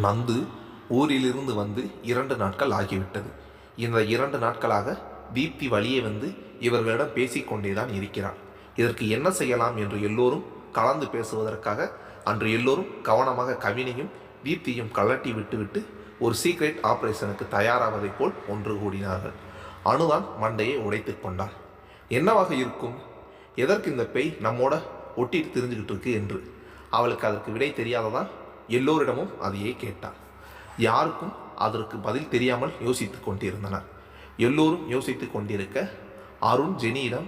நந்து ஊரிலிருந்து வந்து 2 நாட்கள் ஆகிவிட்டது. இந்த 2 நாட்களாக தீப்தி வழியே வந்து இவர்களிடம் பேசிக்கொண்டேதான் இருக்கிறார். இதற்கு என்ன செய்யலாம் என்று எல்லோரும் கலந்து பேசுவதற்காக அன்று எல்லோரும் கவனமாக கவினையும் தீப்தியும் கலட்டி விட்டுவிட்டு ஒரு சீக்ரெட் ஆபரேஷனுக்கு தயாராவதைப் போல் ஒன்று கூடினார்கள். அணுதான் மண்டையை உடைத்து கொண்டார். என்னவாக இருக்கும்? எதற்கு இந்த பேய் நம்மோட ஒட்டிட்டு தெரிஞ்சுக்கிட்டு இருக்கு என்று அவளுக்கு அதற்கு விடை தெரியாததால் எல்லோரிடமும் அதையே கேட்டார். யாருக்கும் அதற்கு பதில் தெரியாமல் யோசித்து கொண்டிருந்தனர். எல்லோரும் யோசித்து கொண்டிருக்க அருண் ஜெனியிடம்,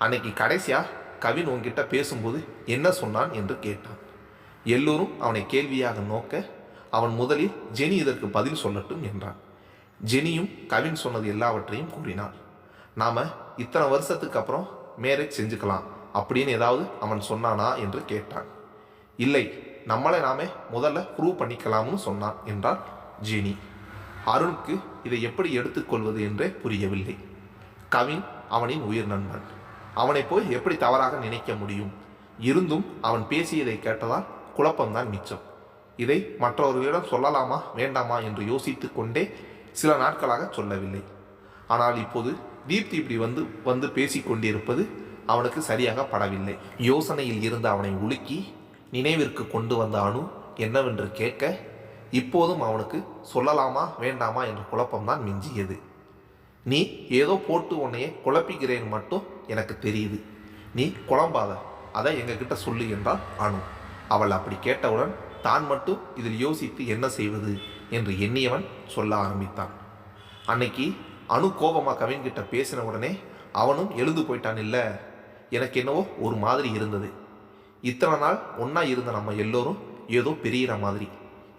அன்னைக்கு கடைசியாக கவின் உன்கிட்ட பேசும்போது என்ன சொன்னான் என்று கேட்டான். எல்லோரும் அவனை கேள்வியாக நோக்க அவன் முதலில் ஜெனி இதற்கு பதில் சொல்லட்டும் என்றான். ஜெனியும் கவின் சொன்னது எல்லாவற்றையும் கூறினான். நாம் இத்தனை வருஷத்துக்கு அப்புறம் மேரேஜ் செஞ்சுக்கலாம் அப்படின்னு ஏதாவது அவன் சொன்னானா என்று கேட்டான். இல்லை, நம்மளை நாமே முதல்ல ப்ரூவ் பண்ணிக்கலாம்னு சொன்னான் என்றார் ஜெனி. அருணுக்கு இதை எப்படி எடுத்துக்கொள்வது என்றே புரியவில்லை. கவின் அவனின் உயிர் நண்பன், அவனை போய் எப்படி தவறாக நினைக்க முடியும்? இருந்தும் அவன் பேசியதை கேட்டதால் குழப்பம்தான் மிச்சம். இதை மற்றவர்களிடம் சொல்லலாமா வேண்டாமா என்று யோசித்து கொண்டே சில நாட்களாக சொல்லவில்லை. ஆனால் இப்போது தீப்தி இப்படி வந்து பேசிக்கொண்டிருப்பது அவனுக்கு சரியாக படவில்லை. யோசனையில் இருந்து அவனை உலுக்கி நினைவிற்கு கொண்டு வந்த அணு என்னவென்று கேட்க இப்போதும் அவனுக்கு சொல்லலாமா வேண்டாமா என்ற குழப்பம்தான் மிஞ்சியது. நீ ஏதோ போட்டு உன்னையே குழப்பிக்கிறேன்னு மட்டும் எனக்கு தெரியுது. நீ குழம்பாத, அதை எங்ககிட்ட சொல்லு என்றால் அணு. அவள் அப்படி கேட்டவுடன் தான் மட்டும் இதில் யோசித்து என்ன செய்வது என்று எண்ணியவன் சொல்ல ஆரம்பித்தான். அன்னைக்கு அணு கோபமாக கவின்கிட்ட பேசின உடனே அவனும் எழுந்து போயிட்டான். இல்லை, எனக்கு என்னவோ ஒரு மாதிரி இருந்தது. இத்தனை நாள் ஒன்றா இருந்த நம்ம எல்லோரும் ஏதோ பிரிகிற மாதிரி.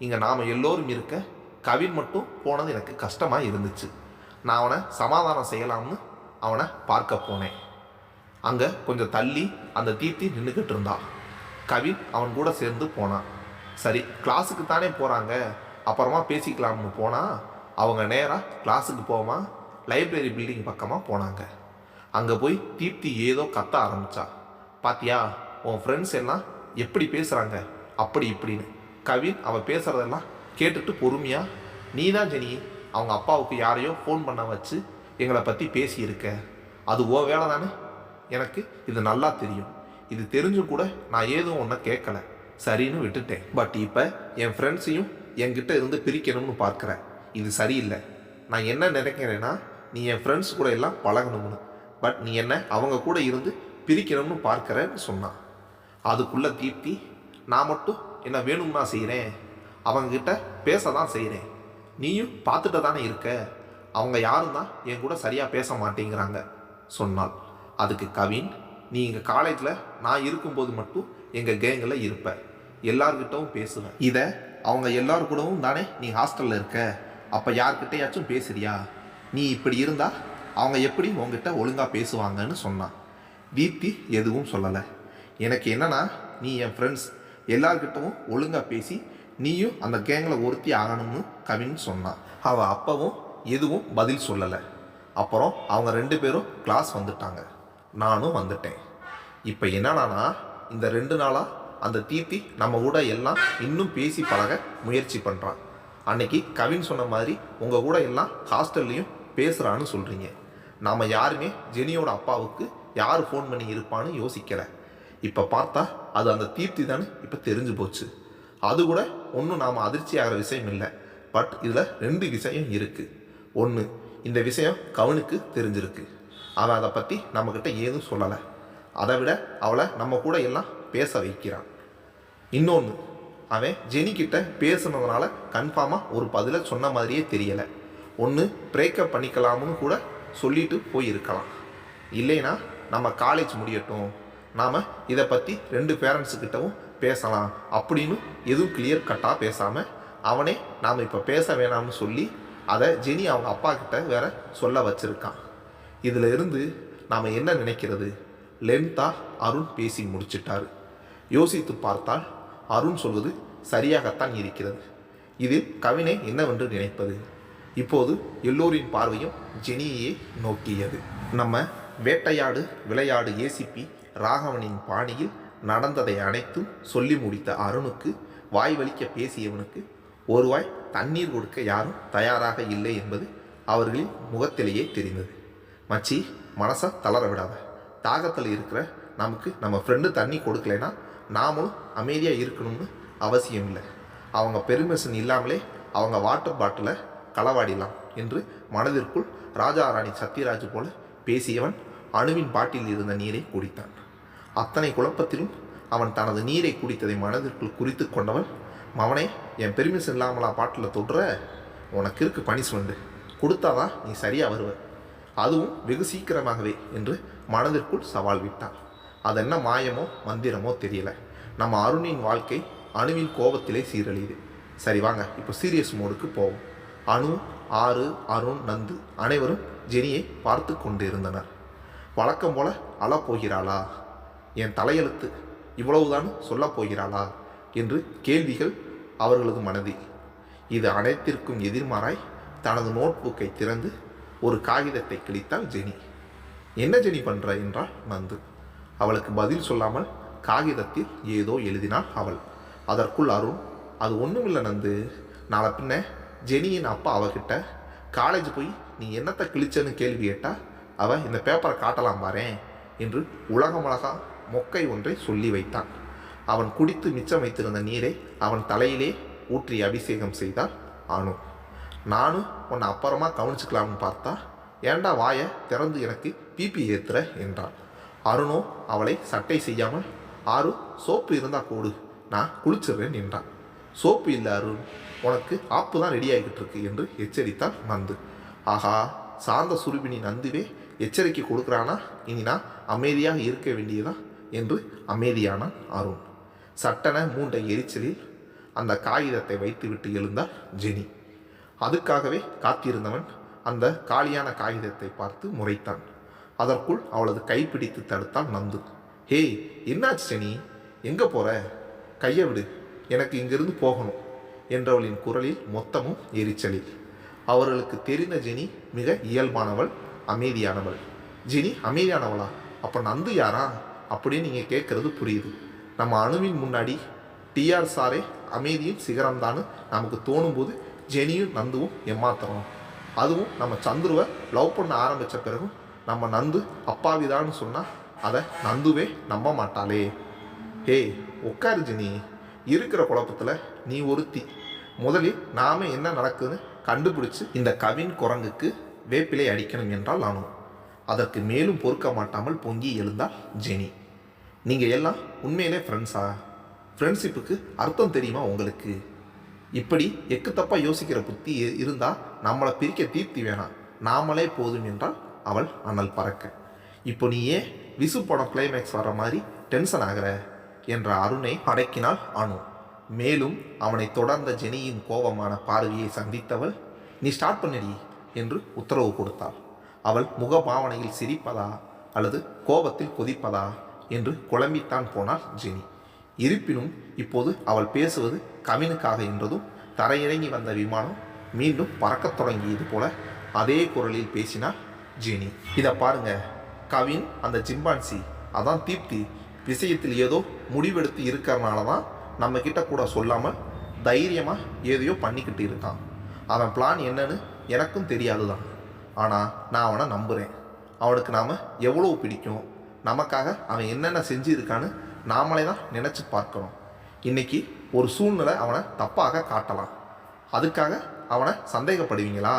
இங்கே நாம் எல்லோரும் இருக்க கவின் மட்டும் போனது எனக்கு கஷ்டமாக இருந்துச்சு. நான் அவனை சமாதானம் செய்யலாம்னு அவனை பார்க்க போனேன். அங்கே கொஞ்சம் தள்ளி அந்த தீப்தி நின்றுக்கிட்டு இருந்தான். கவின் அவன் கூட சேர்ந்து போனான். சரி, கிளாஸுக்கு தானே போகிறாங்க, அப்புறமா பேசிக்கலாம்னு போனால் அவங்க நேராக கிளாஸுக்கு போகாம லைப்ரரி பில்டிங் பக்கமாக போனாங்க. அங்கே போய் தீப்தி ஏதோ கத்த ஆரம்பித்தா. பாத்தியா, உன் ஃப்ரெண்ட்ஸ் எல்லாம் எப்படி பேசுகிறாங்க அப்படி இப்படின்னு. கவின் அவள் பேசுகிறதெல்லாம் கேட்டுட்டு பொறுமையாக, நீ தான் ஜெனி அவங்க அப்பாவுக்கு யாரையோ ஃபோன் பண்ண வச்சு எங்களை பற்றி பேசியிருக்க, அது ஓ வேலை தானே. எனக்கு இது நல்லா தெரியும். இது தெரிஞ்சும் கூட நான் ஏதும் ஒன்றை கேட்கல, சரின்னு விட்டுட்டேன். பட் இப்போ என் ஃப்ரெண்ட்ஸையும் என்கிட்ட இருந்து பிரிக்கணும்னு பார்க்குறேன். இது சரியில்லை. நான் என்ன நினைக்கிறேன்னா, நீ என் ஃப்ரெண்ட்ஸ் கூட எல்லாம் பழகணும்னு, பட் நீ என்ன அவங்க கூட இருந்து பிரிக்கணும்னு பார்க்குறேன்னு சொன்னான். அதுக்குள்ளே தீப்தி, நான் மட்டும் என்ன வேணும்னா செய்கிறேன், அவங்கக்கிட்ட பேச தான் செய்கிறேன், நீயும் பார்த்துட்டு தானே இருக்க, அவங்க யாரும் தான் என் கூட சரியாக பேச மாட்டேங்கிறாங்க சொன்னாள். அதுக்கு கவின், நீ எங்கள் காலேஜில் நான் இருக்கும்போது மட்டும் எங்கள் கேங்கில் இருப்ப, எல்லார்கிட்டவும் பேசுவேன். இதை அவங்க எல்லாரு கூடவும் தானே நீ ஹாஸ்டலில் இருக்க, அப்போ யார்கிட்டையாச்சும் பேசுறியா? நீ இப்படி இருந்தால் அவங்க எப்படி உங்ககிட்ட ஒழுங்காக பேசுவாங்கன்னு சொன்னான். தீப்தி எதுவும் சொல்லலை. எனக்கு என்னன்னா, நீ என் ஃப்ரெண்ட்ஸ் எல்லார்கிட்டவும் ஒழுங்காக பேசி நீயும் அந்த கேங்கில் ஒருத்தி ஆகணும்னு கவின் சொன்னான். அவள் அப்பவும் எதுவும் பதில் சொல்லலை. அப்புறம் அவங்க 2 பேரும் கிளாஸ் வந்துட்டாங்க, நானும் வந்துட்டேன். இப்போ என்னன்னா, இந்த 2 நாளாக அந்த தீப்தி நம்ம கூட எல்லாம் இன்னும் பேசி பழக முயற்சி பண்ணுறான். அன்னைக்கு கவின் சொன்ன மாதிரி உங்கள் கூட எல்லாம் ஹாஸ்டல்லையும் பேசுகிறான்னு சொல்கிறீங்க. நாம் யாருமே ஜெனியோட அப்பாவுக்கு யார் ஃபோன் பண்ணி இருப்பான்னு யோசிக்கலை. இப்போ பார்த்தா அது அந்த தீப்தி தானே இப்போ தெரிஞ்சு போச்சு. அது கூட ஒன்றும் நாம் அதிர்ச்சி ஆகிற விஷயம் இல்லை. பட் இதில் 2 விஷயம் இருக்குது. ஒன்று, இந்த விஷயம் கவினுக்கு தெரிஞ்சிருக்கு, அவன் அதை பற்றி நம்மக்கிட்ட ஏதும் சொல்லலை. அதை விட அவளை நம்ம கூட எல்லாம் பேச வைக்கிறான். இன்னொன்று, அவன் ஜெனிக்கிட்ட பேசுனதுனால கன்ஃபார்மாக ஒரு பதிலை சொன்ன மாதிரியே தெரியலை. ஒன்று பிரேக்கப் பண்ணிக்கலாம்னு கூட சொல்லிட்டு போயிருக்கலாம். இல்லைனா நம்ம காலேஜ் முடியட்டும், நாம் இதை பற்றி 2 பேரண்ட்ஸுக்கிட்டவும் பேசலாம் அப்படின்னு எதுவும் கிளியர் கட்டாக பேசாமல் அவனே நாம் இப்போ பேச வேணாம்னு சொல்லி அதை ஜெனி அவங்க அப்பா கிட்ட வேற சொல்ல வச்சுருக்கான். இதில் இருந்து நாம் என்ன நினைக்கிறது? லென்த்தாக அருண் பேசி முடிச்சிட்டாரு. யோசித்து பார்த்தால் அருண் சொல்வது சரியாகத்தான் இருக்கிறது. இதில் கவினை என்னவென்று நினைப்பது? இப்போது எல்லோரின் பார்வையும் ஜெனியே நோக்கியது. நம்ம வேட்டையாடு விளையாடு ஏசிபி ராகவனின் பாணியில் நடந்ததை அனைத்தும் சொல்லி முடித்த அருணுக்கு வாய் வலிக்க பேசியவனுக்கு ஒரு வாய் தண்ணீர் கொடுக்க யாரும் தயாராக இல்லை என்பது அவர்களின் முகத்திலேயே தெரிந்தது. மச்சி, மனசை தளர விடாத. தாகத்தில் இருக்கிற நமக்கு நம்ம ஃப்ரெண்டு தண்ணி கொடுக்கலைன்னா நாமளும் அமைதியாக இருக்கணும்னு அவசியம் இல்லை. அவங்க பெர்மிஷன் இல்லாமலே அவங்க வாட்டர் பாட்டிலை களவாடிடலாம் என்று மனதிற்குள் ராஜா ராணி சத்யராஜ் போல பேசியவன் அணுவின் பாட்டில் இருந்த நீரை குடித்தான். அத்தனை குழப்பத்திலும் அவன் தனது நீரை குடித்ததை மனதிற்குள் குறித்து கொண்டவன், மவனே, என் பெர்மிஷன் இல்லாமலா பாட்டில் தொடுற? உனக்கு இருக்கு பனிஷ்மெண்ட்டு, கொடுத்தாதான் நீ சரியாக வருவ, அதுவும் வெகு சீக்கிரமாகவே என்று மனதிற்குள் சவால் விட்டான். அது என்ன மாயமோ மந்திரமோ தெரியல. நம்ம அருணின் வாழ்க்கை அணுவின் கோபத்திலே சீரழியுது. சரி வாங்க, இப்போ சீரியஸ் மோடுக்கு போவோம். அணு, ஆறு, அருண், நந்து அனைவரும் ஜெனியை பார்த்து கொண்டிருந்தனர். வழக்கம் போல அழப்போகிறாளா, என் தலையெழுத்து இவ்வளவுதான் சொல்லப் போகிறாளா என்று கேள்விகள் அவர்களது மனதில். இது அனைத்திற்கும் எதிர்மாறாய் தனது நோட்புக்கை திறந்து ஒரு காகிதத்தை கிழித்தாள் ஜெனி. என்ன ஜெனி பண்ற என்றாள் நந்து. அவளுக்கு பதில் சொல்லாமல் காகிதத்தில் ஏதோ எழுதினாள் அவள். அதற்குள் அருண், அது ஒன்றுமில்லை நந்து, நாளை பின்ன ஜெனியின் அப்பா அவகிட்ட காலேஜ் போய் நீ என்னத்தை கிழிச்சன்னு கேள்வி கேட்டா அவள் இந்த பேப்பரை காட்டலாம் பாரேன் என்று உலகமழகா மொக்கை ஒன்றை சொல்லி வைத்தான். அவன் குடித்து மிச்சம் வைத்திருந்த நீரை அவன் தலையிலே ஊற்றி அபிஷேகம் செய்தாள் அனு. நானும் உன்னை அப்புறமா கவனிச்சுக்கலாம்னு பார்த்தா ஏண்டா வாயை திறந்து எனக்கு பிபி ஏத்துற என்றாள். அருணோ அவளை சட்டை செய்யாமல், ஆறு சோப்பு இருந்தால் கூடு, நான் குளிச்சிடுறேன் என்றான். சோப்பு இல்லை அருண், உனக்கு ஆப்பு தான் ரெடி ஆகிக்கிட்டு இருக்கு என்று எச்சரித்தாள் நந்து. ஆஹா, சார்ந்த சுருபினி நந்துவே எச்சரிக்கை கொடுக்குறானா, இனி நான் அமைதியாக இருக்க வேண்டியதா என்று அமைதியானான் அருண். சட்டென மூண்டை எரிச்சலில் அந்த காகிதத்தை வைத்துவிட்டு எழுந்தாள் ஜெனி. அதுக்காகவே காத்திருந்தவன் அந்த காலியான காகிதத்தை பார்த்து முறைத்தான். அதற்குள் அவளது கைப்பிடித்து தடுத்தாள் நந்து. ஹே, என்னாச்சு ஜெனி, எங்கே போற? கையை விடு, எனக்கு இங்கிருந்து போகணும் என்றவளின் குரலில் மொத்தமும் எரிச்சலில். அவர்களுக்கு தெரிந்த ஜெனி மிக இயல்பானவள், அமைதியானவள். ஜெனி அமைதியானவளா? அப்போ நந்து யாரா அப்படின்னு நீங்கள் கேட்குறது புரியுது. நம்ம அணுவின் முன்னாடி டிஆர் சாரே அமைதியும் சிகரம்தான்னு நமக்கு தோணும்போது ஜெனியும் நந்துவும் ஏமாத்துறோம். அதுவும் நம்ம சந்துருவை லவ் பண்ண ஆரம்பித்த பிறகும் நம்ம நந்து அப்பாவிதான்னு சொன்னால் அதை நந்துவே நம்ப மாட்டாளே. ஹே, உட்காரு ஜெனி, இருக்கிற குழப்பத்தில் நீ ஒருத்தி. முதலில் நாம என்ன நடக்குதுன்னு கண்டுபிடிச்சு இந்த கவின் குரங்குக்கு வேப்பிலை அடிக்கணும் என்றால் நானும். அதற்கு மேலும் பொறுக்க மாட்டாமல் பொங்கி எழுந்தாள் ஜெனி. நீங்கள் எல்லாம் உண்மையிலே ஃப்ரெண்ட்ஸா? ஃப்ரெண்ட்ஷிப்புக்கு அர்த்தம் தெரியுமா உங்களுக்கு? இப்படி எக்கு தப்பாக யோசிக்கிற புத்தி இருந்தால் நம்மளை பிரிக்க தீர்த்தி வேணாம், நாமளே போதும் என்றால் அவள் அனல் பறக்க. இப்போ நீ ஏன் விசு படம் கிளைமேக்ஸ் வர மாதிரி டென்ஷன் ஆகிற என்ற அருணை அடக்கினாள் அனு. மேலும் அவனை தொடர்ந்த ஜெனியின் கோபமான பார்வையை சந்தித்தவள், நீ ஸ்டார்ட் பண்ணடி என்று உத்தரவு கொடுத்தாள். அவள் முகபாவனையில் சிரிப்பதா அல்லது கோபத்தில் கொதிப்பதா என்று குழம்பித்தான் போனாள் ஜெனி. இருப்பினும் இப்போது அவள் பேசுவது கவினுக்காக என்றதும் தரையிறங்கி வந்த விமானம் மீண்டும் பறக்கத் தொடங்கியது போல அதே குரலில் பேசினாள் ஜெனி. இதை பாருங்க, கவின் அந்த சிம்பான்சி, அதான் தீப்தி விஷயத்தில் ஏதோ முடிவெடுத்து இருக்கிறனால தான் நம்மக்கிட்ட கூட சொல்லாமல் தைரியமாக ஏதையோ பண்ணிக்கிட்டு இருக்கான். அவன் பிளான் என்னன்னு எனக்கும் தெரியாது தான், ஆனால் நான் அவனை நம்புகிறேன். அவனுக்கு நாம் எவ்வளோ பிடிக்கும், நமக்காக அவன் என்னென்ன செஞ்சுருக்கான்னு நாமளே தான் நினச்சி பார்க்கணும். இன்றைக்கி ஒரு சூழ்நிலை அவனை தப்பாக காட்டலாம், அதுக்காக அவனை சந்தேகப்படுவீங்களா?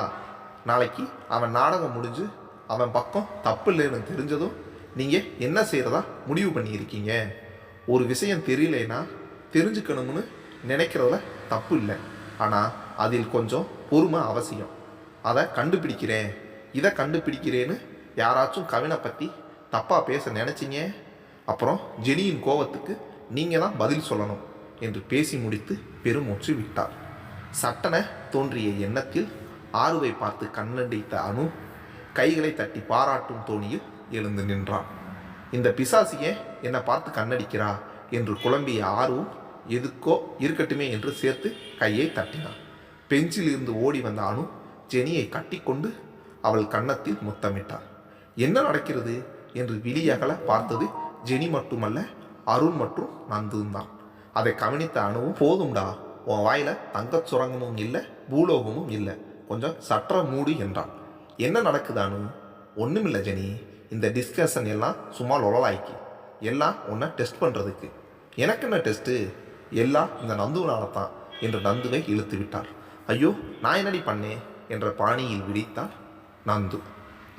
நாளைக்கு அவன் நாடகம் முடிஞ்சு அவன் பக்கம் தப்பு இல்லைன்னு தெரிஞ்சதும் நீங்கள் என்ன செய்கிறதா முடிவு பண்ணியிருக்கீங்க. ஒரு விஷயம் தெரியலைன்னா தெரிஞ்சுக்கணும்னு நினைக்கிறதுல தப்பு இல்லை, ஆனால் அதில் கொஞ்சம் பொறுமை அவசியம். அதை கண்டுபிடிக்கிறேன், இதை கண்டுபிடிக்கிறேன்னு யாராச்சும் கவினை பற்றி தப்பாக பேச நினச்சிங்க, அப்புறம் ஜெனியின் கோபத்துக்கு நீங்கள் தான் பதில் சொல்லணும் என்று பேசி முடித்து பெருமூச்சு விட்டார். சட்டென தோன்றிய எண்ணத்தில் ஆறுவை பார்த்து கண்ணடித்த அனு கைகளை தட்டி பாராட்டும் தோணியில் எழுந்து நின்றான். இந்த பிசாசியை என்னை பார்த்து கண்ணடிக்கிறா என்று குழம்பிய ஆர்வம் எதுக்கோ இருக்கட்டுமே என்று சேர்த்து கையை தட்டினான். பெஞ்சில் இருந்து ஓடி வந்த அனு ஜெனியை கட்டிக்கொண்டு அவள் கன்னத்தில் முத்தமிட்டார். என்ன நடக்கிறது என்று விழியகல பார்த்தது ஜெனி மட்டுமல்ல, அருண் மற்றும் நந்தும் தான். அதை கவனித்த அனுவும், போதும்டா, உன் வாயில தங்கச் சுரங்கமும் இல்லை பூலோகமும் இல்லை, கொஞ்சம் சற்ற மூடு என்றான். என்ன நடக்குதானு? ஒன்றுமில்லை ஜெனி, இந்த டிஸ்கஷன் எல்லாம் சும்மா லொலலாய்க்கு, எல்லாம் உன்னை டெஸ்ட் பண்ணுறதுக்கு. எனக்கு என்ன டெஸ்ட்டு? எல்லாம் இந்த நந்துவினால தான் என்று நந்துவை இழுத்து விட்டார். ஐயோ, நான் என்னடி பண்ணேன் என்ற பாணியில் விழித்தார் நந்து.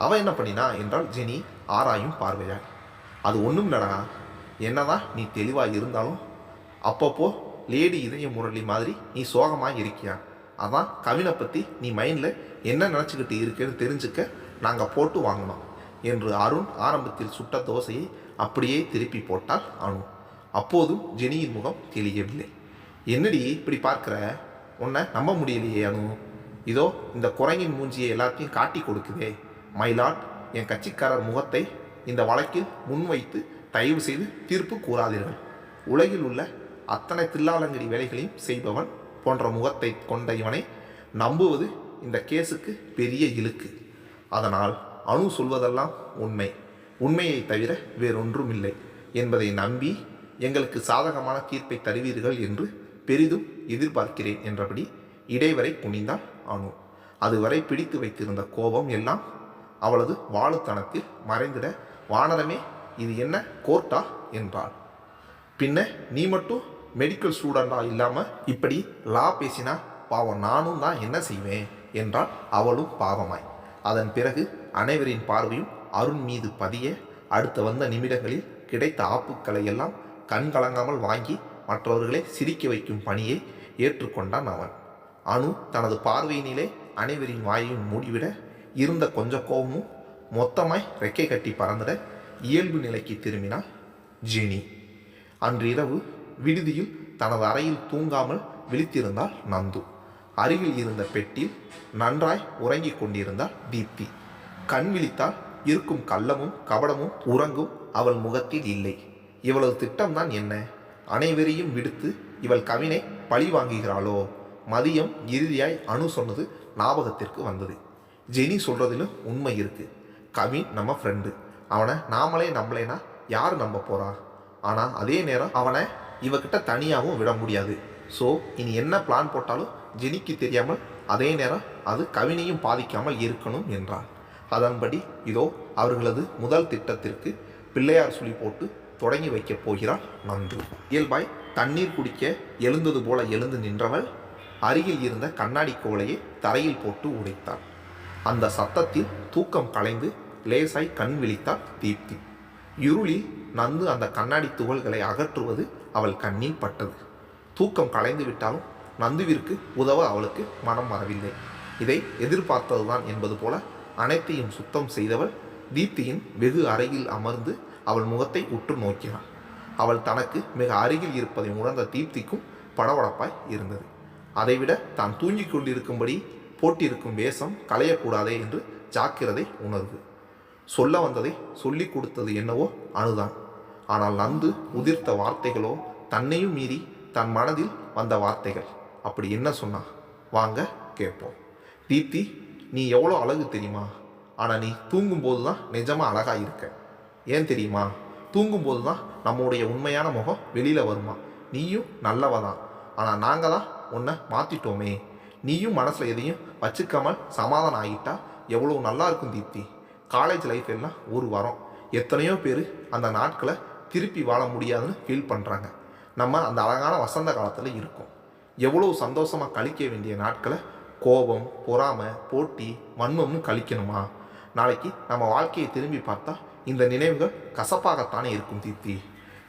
அவன் என்ன பண்ணினா என்றால் ஜெனி ஆராயும் பார்வையாய். அது ஒன்றும் இல்லடா, என்னதான் நீ தெளிவாக இருந்தாலும் அப்பப்போ லேடி இதய முரளி மாதிரி நீ சோகமாக இருக்கியா. அதான் கவினை பற்றி நீ மைண்டில் என்ன நினச்சிக்கிட்டு இருக்குன்னு தெரிஞ்சுக்க நாங்கள் போட்டு வாங்கினோம் என்று அருண் ஆரம்பத்தில் சுட்ட தோசையை அப்படியே திருப்பி போட்டால் அனு. அப்போதும் ஜெனியின் முகம் தெளியவில்லை. என்னடி இப்படி பார்க்குற? உன்னை நம்ப முடியலையே அனு. இதோ இந்த குரங்கின் மூஞ்சியை எல்லாத்தையும் காட்டி கொடுக்குதே. மைலாட், என் கட்சிக்காரர் முகத்தை இந்த வழக்கில் முன்வைத்து தயவு செய்து தீர்ப்பு கூறாதீர்கள். உலகில் உள்ள அத்தனை தில்லாலங்கடி வேலைகளையும் செய்பவன் போன்ற முகத்தை கொண்ட இவனை நம்புவது இந்த கேஸுக்கு பெரிய இழுக்கு. அதனால் அனு சொல்வதெல்லாம் உண்மை, உண்மையை தவிர வேறொன்றும் இல்லை என்பதை நம்பி எங்களுக்கு சாதகமான தீர்ப்பை தருவீர்கள் என்று பெரிதும் எதிர்பார்க்கிறேன் என்றபடி இடைவரை குனிந்தாள் அனு. அதுவரை பிடித்து வைத்திருந்த கோபம் எல்லாம் அவளது வாழுத்தனத்தில் மறைந்திட, வானரமே, இது என்ன கோர்ட்டா என்றாள். பின்ன நீ மட்டும் மெடிக்கல் ஸ்டூடெண்டா இல்லாமல் இப்படி லா பேசினா பாவம் நானும் தான் என்ன செய்வேன் என்றால் அவளும் பாவமாய். அதன் பிறகு அனைவரின் பார்வையும் அருண் மீது பதிய அடுத்து வந்த நிமிடங்களில் கிடைத்த ஆப்புக்களை எல்லாம் கண் கலங்காமல் வாங்கி மற்றவர்களை சிரிக்க வைக்கும் பணியை ஏற்றுக்கொண்டான் அவன். அனு தனது பார்வையினிலே அனைவரின் வாயையும் மூடிவிட இருந்த கொஞ்சம் கோபமும் மொத்தமாய் ரெக்கை கட்டி பறந்துட இயல்பு நிலைக்கு திரும்பினாள் ஜெனி. அன்று இரவு விடுதியில் தனது அறையில் தூங்காமல் விழித்திருந்தாள் நந்து. அருகில் இருந்த பெட்டில் நன்றாய் உறங்கிக் கொண்டிருந்தாள் தீப்தி. கண் விழித்தால் இருக்கும் கள்ளமும் கபடமும் உறங்கும் அவள் முகத்தில் இல்லை. இவளது திட்டம்தான் என்ன? அனைவரையும் விடுத்து இவள் கவினை பழி வாங்குகிறாளோ? மதியம் இறுதியாய் அனு சொன்னது ஞாபகத்திற்கு வந்தது. ஜெனி சொல்றதிலும் உண்மை இருக்கு. கவின் நம்ம ஃப்ரெண்டு, அவனை நாமளே நம்பலைனா யார் நம்ப போறா? ஆனால் அதே நேரம் அவனை இவகிட்ட தனியாகவும் விட முடியாது. ஸோ இனி என்ன பிளான் போட்டாலும் ஜெனிக்கு தெரியாமல், அதே நேரம் அது கவினையும் பாதிக்காமல் இருக்கணும் என்றார். அதன்படி இதோ அவர்களது முதல் திட்டத்திற்கு பிள்ளையார் சுழி போட்டு தொடங்கி வைக்கப் போகிறாள் நந்து. இயல்பாய் தண்ணீர் குடிக்க எழுந்தது போல எழுந்து நின்றவள் அருகில் இருந்த கண்ணாடி கோலையை தரையில் போட்டு உடைத்தாள். அந்த சத்தத்தில் தூக்கம் கலைந்து லேசாய் கண் விழித்தாள் தீப்தி. இருளில் நந்து அந்த கண்ணாடி துகள்களை அகற்றுவது அவள் கண்ணில் பட்டது. தூக்கம் கலைந்து விட்டாலும் நந்துவிற்கு உதவ அவளுக்கு மனம் வரவில்லை. இதை எதிர்பார்த்ததுதான் என்பது போல அனைத்தையும் சுத்தம் செய்தவள் தீப்தியின் வெகு அருகில் அமர்ந்து அவள் முகத்தை உற்று நோக்கினாள். அவள் தனக்கு மிக அருகில் இருப்பதை உணர்ந்த தீப்திக்கும் படபடப்பாய் இருந்தது. அதைவிட தான் தூங்கிக் கொண்டிருக்கும்படி போட்டிருக்கும் வேஷம் களையக்கூடாதே என்று ஜாக்கிரதை உணர்வு. சொல்ல வந்ததை சொல்லிக் கொடுத்தது என்னவோ அனுதான். ஆனால் நந்து உதிர்த்த வார்த்தைகளோ தன்னையும் மீறி தன் மனதில் வந்த வார்த்தைகள். அப்படி என்ன சொன்னா? வாங்க கேட்போம். தீப்தி, நீ எவ்வளோ அழகு தெரியுமா? ஆனால் நீ தூங்கும்போது தான் நிஜமாக அழகாக இருக்க. ஏன் தெரியுமா? தூங்கும்போது தான் நம்முடைய உண்மையான முகம் வெளியில் வருமா. நீயும் நல்லவ தான், ஆனால் நாங்கள் தான் உன்னை மாற்றிட்டோமே. நீயும் மனசில் எதையும் வச்சுக்காமல் சமாதானம் ஆகிட்டா எவ்வளோ நல்லா இருக்கும் தீப்தி. காலேஜ் லைஃப் எல்லாம் ஒரு வாரம். எத்தனையோ பேர் அந்த நாட்களை திருப்பி வாழ முடியாதுன்னு ஃபீல் பண்ணுறாங்க. நம்ம அந்த அழகான வசந்த காலத்தில் இருக்கோம். எவ்வளோ சந்தோஷமாக கழிக்க வேண்டிய நாட்களை கோபம், பொறாமை, போட்டி, வன்மம்னு கழிக்கணுமா? நாளைக்கு நம்ம வாழ்க்கையை திரும்பி பார்த்தா இந்த நினைவுகள் கசப்பாகத்தானே இருக்கும் தீப்தி.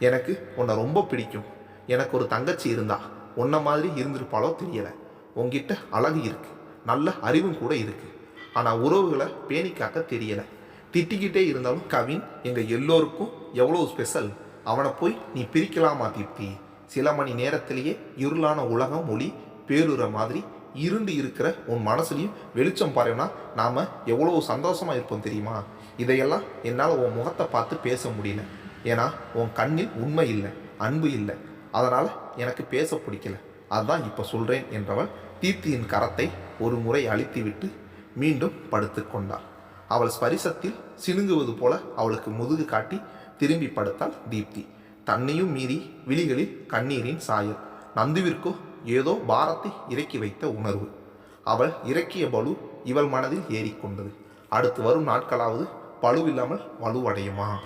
எனக்கு உன்னை ரொம்ப பிடிக்கும். எனக்கு ஒரு தங்கச்சி இருந்தா உன்ன மாதிரி இருந்திருப்பாளோ தெரியலை. உங்ககிட்ட அழகு இருக்குது, நல்ல அறிவும் கூட இருக்குது. ஆனால் உறவுகளை பேணி காக்க தெரியலை. திட்டிக்கிட்டே இருந்தாலும் கவின் எங்கள் எல்லோருக்கும் எவ்வளோ ஸ்பெஷல். அவனை போய் நீ பிரிக்கலாமா தீப்தி? சில மணி நேரத்திலேயே இருளான உலகம் ஒளி பேருற மாதிரி இருண்டு இருக்கிற உன் மனசுலையும் வெளிச்சம் பாருன்னா நாம் எவ்வளோ சந்தோஷமாக இருப்போம் தெரியுமா? இதையெல்லாம் என்னால் உன் முகத்தை பார்த்து பேச முடியல. ஏன்னா உன் கண்ணில் உண்மை இல்லை, அன்பு இல்லை. அதனால் எனக்கு பேச பிடிக்கல. அதுதான் இப்போ சொல்கிறேன் என்றவள் தீப்தியின் கரத்தை ஒரு முறை அழுத்திவிட்டு மீண்டும் படுத்து கொண்டாள். அவள் ஸ்பரிசத்தில் சினுங்குவது போல அவளுக்கு முதுகு காட்டி திரும்பி படுத்தாள் தீப்தி. தன்னையும் மீறி விழிகளில் கண்ணீரின் சாயல். நந்துவிற்கோ ஏதோ பாரத்தை இறக்கி வைத்த உணர்வு. அவள் இறக்கிய பளு இவள் மனதில் ஏறிக்கொண்டது. அடுத்து வரும் நாட்களாவது பழுவில்லாமல் வலுவடையுமா?